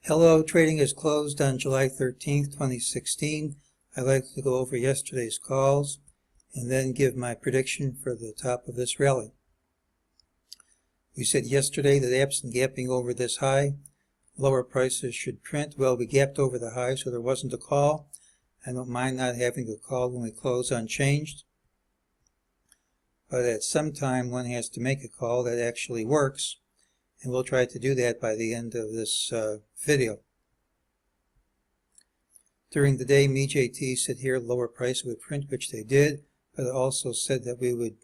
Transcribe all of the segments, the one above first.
Hello, trading is closed on July 13th, 2016. I'd like to go over yesterday's calls and then give my prediction for the top of this rally. We said yesterday that absent gapping over this high, lower prices should print. Well, we gapped over the high, so there wasn't a call. I don't mind not having a call when we close unchanged. But at some time, one has to make a call that actually works. And we'll try to do that by the end of this video. During the day, MEJT said here lower price would print, which they did, but it also said that we would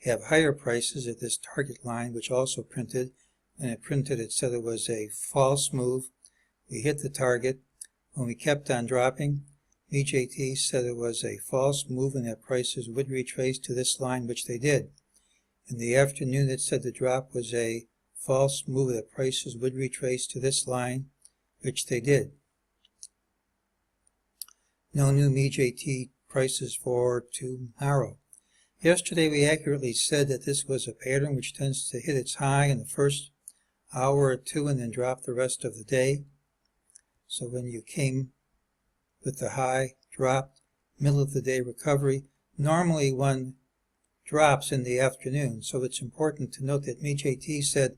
have higher prices at this target line, which also printed. When it printed, it said it was a false move. We hit the target. When we kept on dropping, MEJT said it was a false move and that prices would retrace to this line, which they did. In the afternoon, it said the drop was a false move that prices would retrace to this line, which they did. No new MEJT prices for tomorrow. Yesterday we accurately said that this was a pattern which tends to hit its high in the first hour or two and then drop the rest of the day. So when you came with the high, dropped, middle of the day recovery, normally one drops in the afternoon. So it's important to note that MEJT said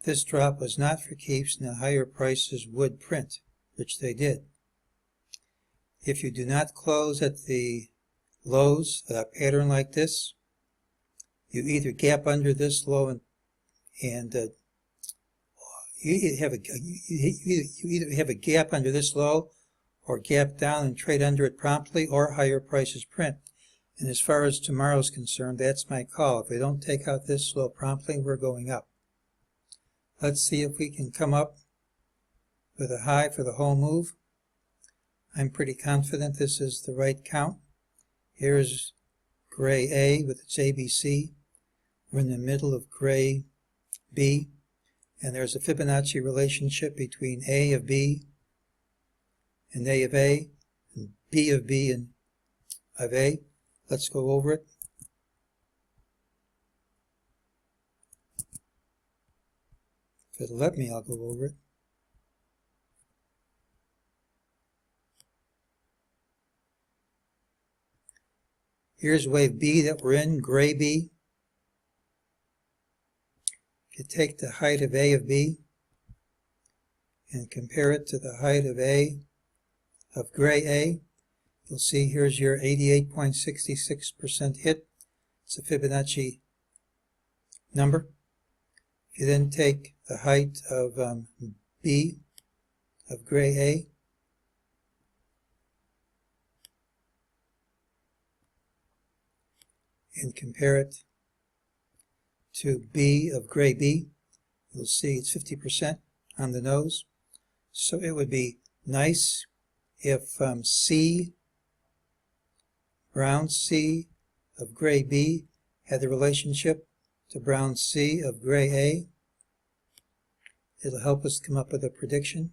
this drop was not for keeps and the higher prices would print, which they did. If you do not close at the lows, a pattern like this, you either gap under this low and you either have a gap under this low or gap down and trade under it promptly, or higher prices print. And as far as tomorrow is concerned, that's my call. If we don't take out this low promptly, we're going up. Let's see if we can come up with a high for the whole move. I'm pretty confident this is the right count. Here's gray A with its ABC. We're in the middle of gray B. And there's a Fibonacci relationship between A of B and A of A, and B of B and of A. Let's go over it. If it'll let me, I'll go over it. Here's wave B that we're in, gray B. If you take the height of A of B and compare it to the height of A of gray A, you'll see here's your 88.66% hit. It's a Fibonacci number. If you then take the height of B of gray A and compare it to B of gray B, you'll see it's 50% on the nose. So it would be nice if C, brown C of gray B, had the relationship to brown C of gray A. It'll help us come up with a prediction.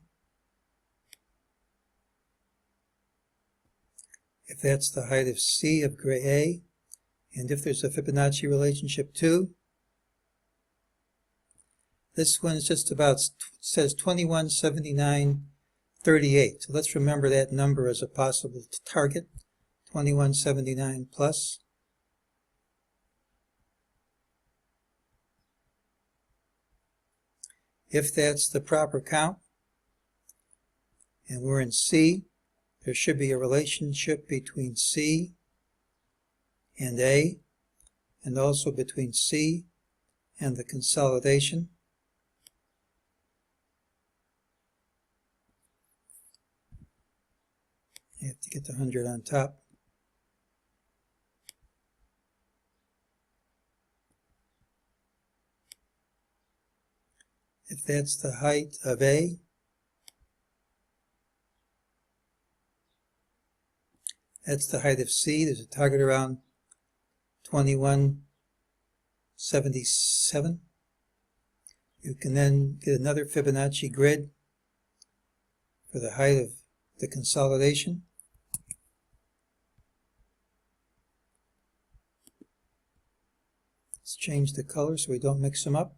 If that's the height of C of gray A, and if there's a Fibonacci relationship too, this one's just about, says 2179.38. So let's remember that number as a possible target, 2179 plus. If that's the proper count, and we're in C, there should be a relationship between C and A, and also between C and the consolidation. You have to get the 100 on top. If that's the height of A, that's the height of C. There's a target around 2177. You can then get another Fibonacci grid for the height of the consolidation. Let's change the color so we don't mix them up.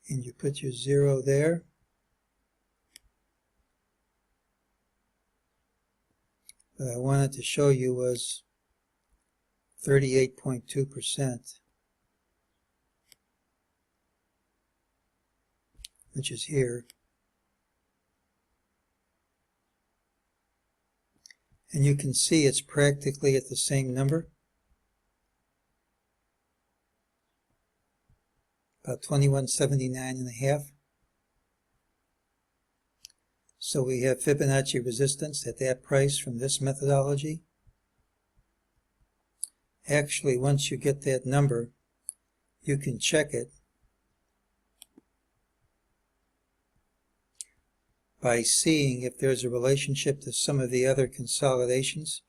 and you put your 0 there. What I wanted to show you was 38.2%, which is here. And you can see it's practically at the same number, about 2179.5. So we have Fibonacci resistance at that price from this methodology. Actually, once you get that number, you can check it by seeing if there's a relationship to some of the other consolidations.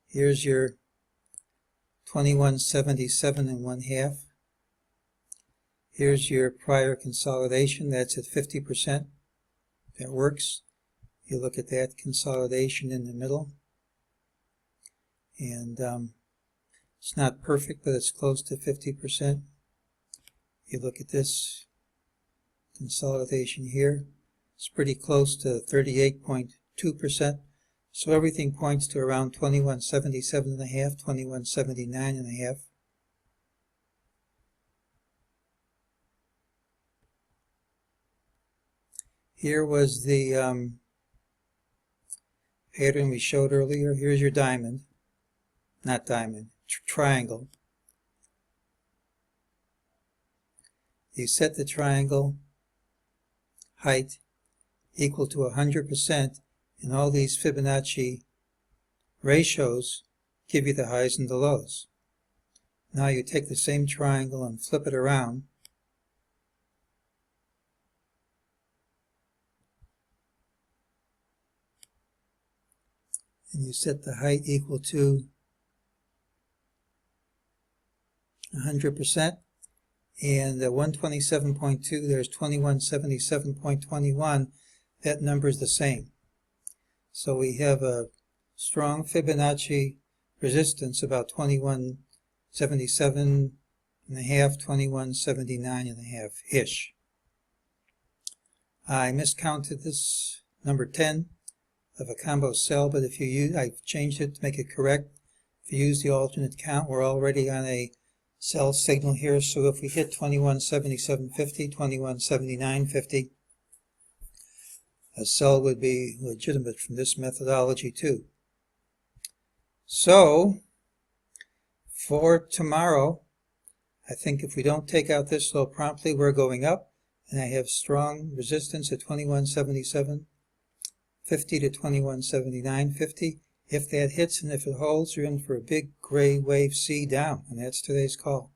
Here's your 2177.5. Here's your prior consolidation, that's at 50%. That works. You look at that consolidation in the middle, and it's not perfect, but it's close to 50%. You look at this consolidation here, it's pretty close to 38.2%. So everything points to around 2177.5, 2179.5. Here was the pattern we showed earlier. Here's your diamond, not diamond, triangle. You set the triangle height equal to 100%, and all these Fibonacci ratios give you the highs and the lows. Now you take the same triangle and flip it around. And you set the height equal to 100%, and 127.2, there's 2177.21, that number is the same. So we have a strong Fibonacci resistance, about 2177.5, 2179.5-ish. I miscounted this number 10 of a combo cell, but if you use, I've changed it to make it correct. If you use the alternate count, we're already on a sell signal here, so if we hit 2177.50, 2179.50, a sell would be legitimate from this methodology too. So for tomorrow, I think if we don't take out this low promptly, we're going up, and I have strong resistance at 2177.50 to 2179.50. If that hits and if it holds, you're in for a big gray wave C down, and that's today's call.